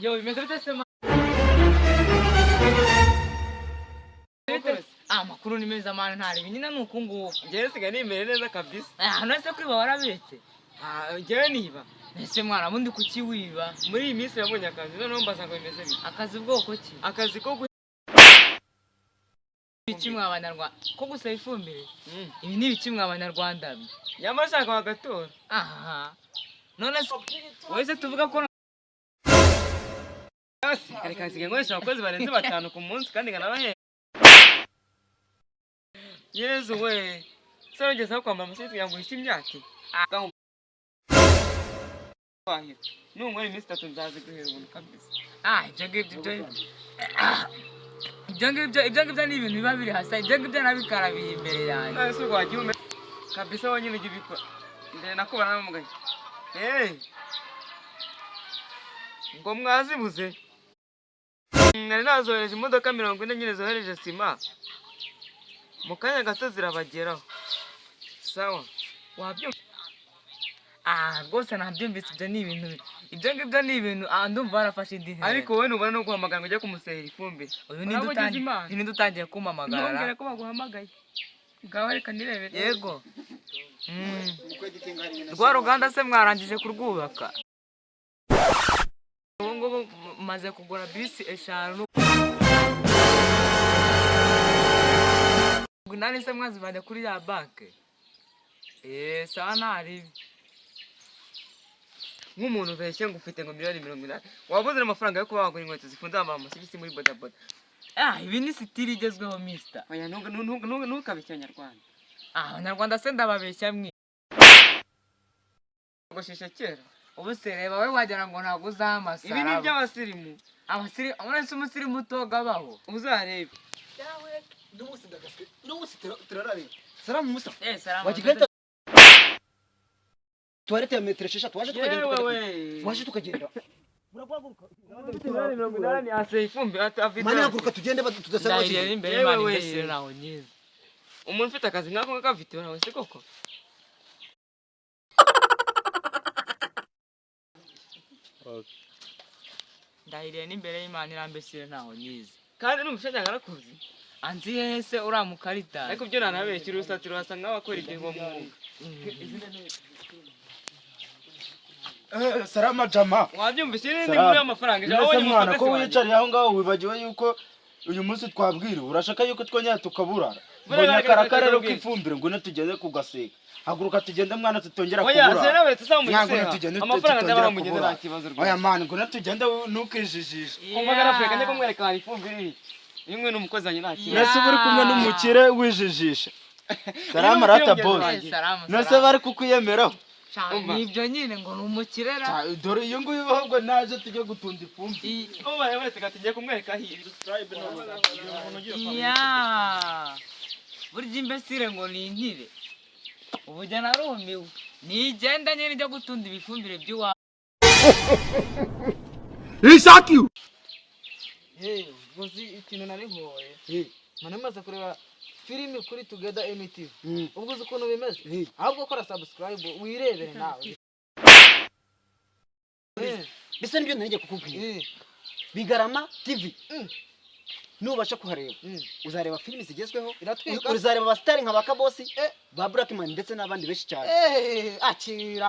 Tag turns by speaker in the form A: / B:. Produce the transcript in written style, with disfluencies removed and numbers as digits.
A: yo bimeze bite se ma? Amakuru ni meza mani ntari nyina nuko nguko.
B: Njyewe sigaye nimere neza kabisa.
A: None se kuri ba warabiretse?
B: Njyewe niba.
A: Ese mwana bundi kuki wiba?
B: Muri iyi minsi yabonye akazi noneho mbaza ngo bimeze bite.
A: Akazi bwoko ki?
B: Akazi ko
A: Iki mw'abanyarwanda ko gusaba ifumbire? Ibi ni ibiki mw'abanyarwanda?
B: Nyamara shaka wagatora.
A: Aha. None se wese tuvuga ko
B: kare kansigaye nkoresha abakozi barenze 5 ku munsi kandi nganabahe. Yezu we. Sarongeza kwambara amaseti yangurisha imyaka. Wahira. Numwe iminsi 3 nzazi guhera ubuntu kabisa.
A: Ibyo ngibyo ni ibintu biba biri hasi. Ibyo ngibyo nabikarabiye imbere yanjye.
B: Nase rwagiye kabisa wonyine ugibikora. Ndere nakubana n'umugaye. Ngo mwazibuze. Nari nazohereje imodoka 40 nyine zohereje sima. Mu kanya gato zirabageraho. Sawa. Wabyumva?
A: Rwose nabyumvise ibyo ni ibintu. Ibyo ngibyo ni ibintu ndumva barafashe indi ntera.
B: Ariko wowe nubona no guhamagara ngo ujye kumusehera ifumbire.
A: Uyu ni dutangiye kumamagara.
B: Ntongere ko baguhamagaye. Ngaho reka nirebere.
A: Yego. Rwa ruganda se mwarangije kurwubaka? Ngo maze kugura bisi 5. Nani se mwazivanye kuri ya banke? Sawa ntari.
B: Nk'umuntu beshye ngo ufite ngo miliyoni 80. Wabuze amafaranga yo kuba wagura inkweto zifunze amasibisi muri bodaboda.
A: Ibi ni style igezweho mister.
B: Oya ntukabishya Nyarwanda.
A: Abanyarwanda se ndababeshya mwe.
B: Goshisha kera.
A: Ubu se reba we wagira ngo ntago uzamasara.
B: Ibi ni by'abasirimu.
A: Abasirimu, uretse umusirimu utogabaho.
B: Uzarebe.
C: Yawe ndumusi ndagaswe. Ndumusi turarare. Salamu Musa.
A: Salamu.
C: Wajigata. Tuarete metero 6 waje tukagenda. Waje tukagenda. Uragwaguruka.
B: Miliyoni 80 ase ifumbi afite.
C: Mani haguruka tugende tudasaba
A: iki. Ndahiriye imbere mani mbese naho nyiza.
B: Umuntu ufite akazi nkako ngakafite nawe se koko.
A: Ndahiriye n'imbere y'Imana irambesire naho nyiza.
B: Kandi n'umushanya ngarakuzi.
A: Anzi hese uramukarita.
B: Ariko byo nanabekira urusatsi rwasa nkaho akora ibyo ngo mu.
C: Salama jama.
B: Wabyumvise n'indi muri amafaranga
C: je wabonye mwana ko wicariye aho ngaho wibagiwe yuko uyu munsi twabwira urashaka yuko twongera tukaburara. Mbona karakara ro kifumbire ngo tugende kugaseka. Haguruka tugende mwana tutongera kubura.
B: Oya serebe tuzamugisera. Amafaranga ndabaha mugende nta kibazo rwose.
C: Oya mwana ngo tugende nukijijisha.
B: Kumagara Afrika ndiko mwereka hari ifumbire. Imwe n'umukozanye nta kibazo.
C: Nase buri kumwe n'umukire wijijisha. Salama rata boss. Nase bari kukuyemeraho.
A: Nibyo nyine ngo numukirera.
C: Dore iyo nguyu ahubwo naje tujye gutunda ifumbi.
B: Oya wese gatije kumwereka hiri subscribe
A: burya imbesire ngo ni intire. Ubujya narumiwe. Nigenda nyine njya gutunda ibifumbire by'iwa.
C: Ishaki.
A: Bozi ikintu nari nkoye. Mane maze kureba filime kuri Together MTV. Ubwo uzi ukuntu bimeze? Ahubwo kora subscribe wirebere nawe.
C: Bisa nibyo nanje kukubwira. Bigarama TV. Nubasha kuhareba. Uzareba filime zigezweho. Uzareba abastari nka Kabosi, ba Blackman ndetse n'abandi beshi cyane.
A: Akira.